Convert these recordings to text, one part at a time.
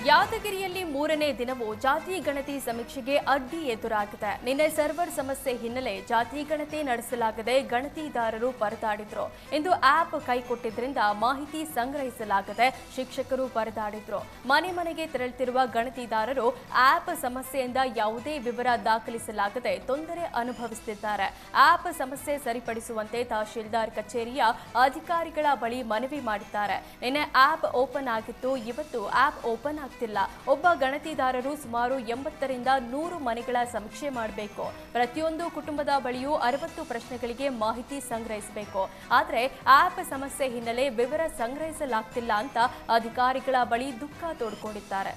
ಯಾದಗಿರಿಯಲ್ಲಿ ಮೂರನೇ ದಿನವೂ ಜಾತಿ ಗಣತಿ ಸಮೀಕ್ಷೆಗೆ ಅಡ್ಡಿ ಎದುರಾಗಿದೆ. ನಿನ್ನೆ ಸರ್ವರ್ ಸಮಸ್ಯೆ ಹಿನ್ನೆಲೆ ಜಾತಿ ಗಣತಿ ನಡೆಸಲಾಗದೆ ಗಣತಿದಾರರು ಪರದಾಡಿದ್ರು. ಇಂದು ಆಪ್ ಕೈಕೊಟ್ಟಿದ್ದರಿಂದ ಮಾಹಿತಿ ಸಂಗ್ರಹಿಸಲಾಗದೆ ಶಿಕ್ಷಕರು ಪರದಾಡಿದ್ರು. ಮನೆ ಮನೆಗೆ ತೆರಳುತ್ತಿರುವ ಗಣತಿದಾರರು ಆಪ್ ಸಮಸ್ಯೆಯಿಂದ ಯಾವುದೇ ವಿವರ ದಾಖಲಿಸಲಾಗದೆ ತೊಂದರೆ ಅನುಭವಿಸುತ್ತಿದ್ದಾರೆ. ಆಪ್ ಸಮಸ್ಯೆ ಸರಿಪಡಿಸುವಂತೆ ತಹಶೀಲ್ದಾರ್ ಕಚೇರಿಯ ಅಧಿಕಾರಿಗಳ ಬಳಿ ಮನವಿ ಮಾಡಿದ್ದಾರೆ. ನಿನ್ನೆ ಆಪ್ ಓಪನ್ ಆಗಿತ್ತು, ಇವತ್ತು ಆಪ್ ಓಪನ್ ಆಗ್ತಿಲ್ಲ. ಒಬ್ಬ ಗಣತಿದಾರರು ಸುಮಾರು 80ರಿಂದ 100 ಮನೆಗಳ ಸಮೀಕ್ಷೆ ಮಾಡಬೇಕು. ಪ್ರತಿಯೊಂದು ಕುಟುಂಬದ ಬಳಿಯೂ 60 ಪ್ರಶ್ನೆಗಳಿಗೆ ಮಾಹಿತಿ ಸಂಗ್ರಹಿಸಬೇಕು. ಆದರೆ ಆಪ್ ಸಮಸ್ಯೆ ಹಿನ್ನೆಲೆ ವಿವರ ಸಂಗ್ರಹಿಸಲಾಗ್ತಿಲ್ಲ ಅಂತ ಅಧಿಕಾರಿಗಳ ಬಳಿ ದುಃಖ ತೋಡ್ಕೊಂಡಿದ್ದಾರೆ.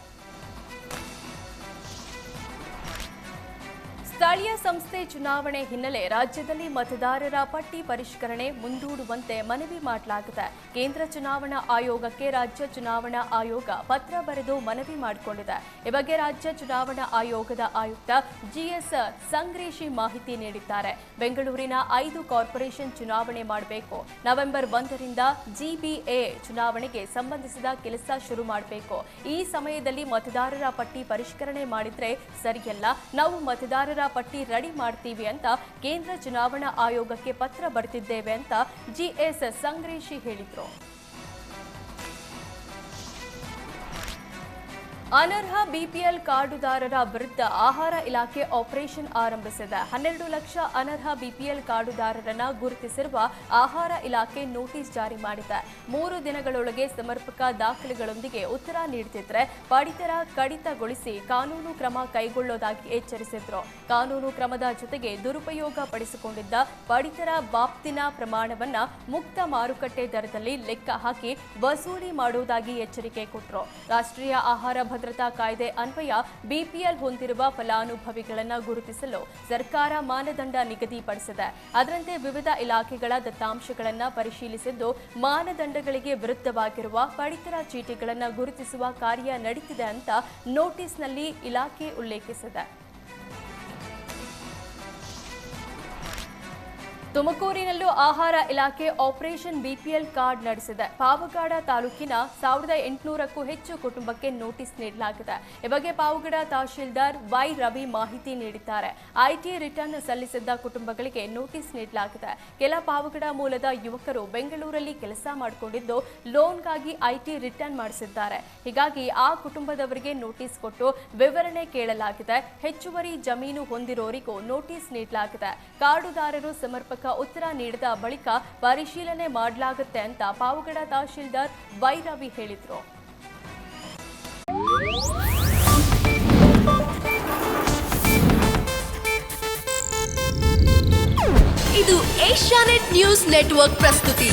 ಸ್ಥಳೀಯ ಸಂಸ್ಥೆ ಚುನಾವಣೆ ಹಿನ್ನೆಲೆ ರಾಜ್ಯದಲ್ಲಿ ಮತದಾರರ ಪಟ್ಟಿ ಪರಿಷ್ಕರಣೆ ಮುಂದೂಡುವಂತೆ ಮನವಿ ಮಾಡಲಾಗಿದೆ. ಕೇಂದ್ರ ಚುನಾವಣಾ ಆಯೋಗಕ್ಕೆ ರಾಜ್ಯ ಚುನಾವಣಾ ಆಯೋಗ ಪತ್ರ ಬರೆದು ಮನವಿ ಮಾಡಿಕೊಂಡಿದೆ. ಈ ಬಗ್ಗೆ ರಾಜ್ಯ ಚುನಾವಣಾ ಆಯೋಗದ ಆಯುಕ್ತ ಜಿಎಸ್ ಸಂಗ್ರೇಶಿ ಮಾಹಿತಿ ನೀಡಿದ್ದಾರೆ. ಬೆಂಗಳೂರಿನ 5 ಕಾರ್ಪೊರೇಷನ್ ಚುನಾವಣೆ ಮಾಡಬೇಕು. ನವೆಂಬರ್ 1ರಿಂದ ಜಿಬಿಎ ಚುನಾವಣೆಗೆ ಸಂಬಂಧಿಸಿದ ಕೆಲಸ ಶುರು ಮಾಡಬೇಕು. ಈ ಸಮಯದಲ್ಲಿ ಮತದಾರರ ಪಟ್ಟಿ ಪರಿಷ್ಕರಣೆ ಮಾಡಿದ್ರೆ ಸರಿಯಲ್ಲ. ನಾವು ಮತದಾರರ ಪಟ್ಟಿ ರೆಡಿ ಮಾಡ್ತೀವಿ ಅಂತ ಕೇಂದ್ರ ಚುನಾವಣಾ ಆಯೋಗಕ್ಕೆ ಪತ್ರ ಬರೆದಿದ್ದೇವೆ ಅಂತ ಜಿಎಸ್ ಸಂಗ್ರೇಶಿ ಹೇಳಿದ್ರು. ಅನರ್ಹ ಬಿಪಿಎಲ್ ಕಾರ್ಡುದಾರರ ವಿರುದ್ಧ ಆಹಾರ ಇಲಾಖೆ ಆಪರೇಷನ್ ಆರಂಭಿಸಿದೆ. 12 ಲಕ್ಷ ಅನರ್ಹ ಬಿಪಿಎಲ್ ಕಾರ್ಡುದಾರರನ್ನ ಗುರುತಿಸಿರುವ ಆಹಾರ ಇಲಾಖೆ ನೋಟಿಸ್ ಜಾರಿ ಮಾಡಿದೆ. 3 ದಿನಗಳೊಳಗೆ ಸಮರ್ಪಕ ದಾಖಲೆಗಳೊಂದಿಗೆ ಉತ್ತರ ನೀಡುತ್ತಿದ್ದರೆ ಪಡಿತರ ಕಡಿತಗೊಳಿಸಿ ಕಾನೂನು ಕ್ರಮ ಕೈಗೊಳ್ಳೋದಾಗಿ ಎಚ್ಚರಿಸಿದ್ರು. ಕಾನೂನು ಕ್ರಮದ ಜೊತೆಗೆ ದುರುಪಯೋಗ ಪಡಿಸಿಕೊಂಡಿದ್ದ ಪಡಿತರ ಬಾಬ್ತಿನ ಪ್ರಮಾಣವನ್ನ ಮುಕ್ತ ಮಾರುಕಟ್ಟೆ ದರದಲ್ಲಿ ಲೆಕ್ಕ ಹಾಕಿ ವಸೂಲಿ ಮಾಡುವುದಾಗಿ ಎಚ್ಚರಿಕೆ ಕೊಟ್ಟರು. ರಾಷ್ಟ್ರೀಯ ಆಹಾರ ಭದ್ರತಾ ಕಾಯ್ದೆ ಅನ್ವಯ ಬಿಪಿಎಲ್ ಹೊಂದಿರುವ ಫಲಾನುಭವಿಗಳನ್ನು ಗುರುತಿಸಲು ಸರ್ಕಾರ ಮಾನದಂಡ ನಿಗದಿಪಡಿಸಿದೆ. ಅದರಂತೆ ವಿವಿಧ ಇಲಾಖೆಗಳ ದತ್ತಾಂಶಗಳನ್ನು ಪರಿಶೀಲಿಸಿದ್ದು ಮಾನದಂಡಗಳಿಗೆ ವಿರುದ್ಧವಾಗಿರುವ ಪಡಿತರ ಚೀಟಿಗಳನ್ನು ಗುರುತಿಸುವ ಕಾರ್ಯ ನಡೆದಿದೆ ಅಂತ ನೋಟಿಸ್ನಲ್ಲಿ ಇಲಾಖೆ ಉಲ್ಲೇಖಿಸಿದೆ. ತುಮಕೂರಿನಲ್ಲೂ ಆಹಾರ ಇಲಾಖೆ ಆಪರೇಷನ್ ಬಿಪಿಎಲ್ ಕಾರ್ಡ್ ನಡೆಸಿದೆ. ಪಾವಗಡ ತಾಲೂಕಿನ 1800ಕ್ಕೂ ಹೆಚ್ಚು ಕುಟುಂಬಕ್ಕೆ ನೋಟಿಸ್ ನೀಡಲಾಗಿದೆ. ಈ ಬಗ್ಗೆ ಪಾವಗಡ ತಹಶೀಲ್ದಾರ್ ವೈ ರವಿ ಮಾಹಿತಿ ನೀಡಿದ್ದಾರೆ. ಐಟಿ ರಿಟರ್ನ್ ಸಲ್ಲಿಸಿದ್ದ ಕುಟುಂಬಗಳಿಗೆ ನೋಟಿಸ್ ನೀಡಲಾಗಿದೆ. ಕೆಲ ಪಾವಗಡ ಮೂಲದ ಯುವಕರು ಬೆಂಗಳೂರಲ್ಲಿ ಕೆಲಸ ಮಾಡಿಕೊಂಡಿದ್ದು ಲೋನ್ಗಾಗಿ ಐಟಿ ರಿಟರ್ನ್ ಮಾಡಿಸಿದ್ದಾರೆ. ಹೀಗಾಗಿ ಆ ಕುಟುಂಬದವರಿಗೆ ನೋಟಿಸ್ ಕೊಟ್ಟು ವಿವರಣೆ ಕೇಳಲಾಗಿದೆ. ಹೆಚ್ಚುವರಿ ಜಮೀನು ಹೊಂದಿರೋರಿಗೂ ನೋಟಿಸ್ ನೀಡಲಾಗಿದೆ. ಕಾರ್ಡುದಾರರು ಸಮರ್ಪಕ ಉತ್ತರ ನೀಡಿದ ಬಳಿಕ ಪರಿಶೀಲನೆ ಮಾಡಲಾಗುತ್ತೆ ಅಂತ ಪಾವಗಡ ತಹಶೀಲ್ದಾರ್ ವೈ ರವಿ ಹೇಳಿದರು. ಇದು ಏಷ್ಯಾನೆಟ್ ನ್ಯೂಸ್ ನೆಟ್ವರ್ಕ್ ಪ್ರಸ್ತುತಿ.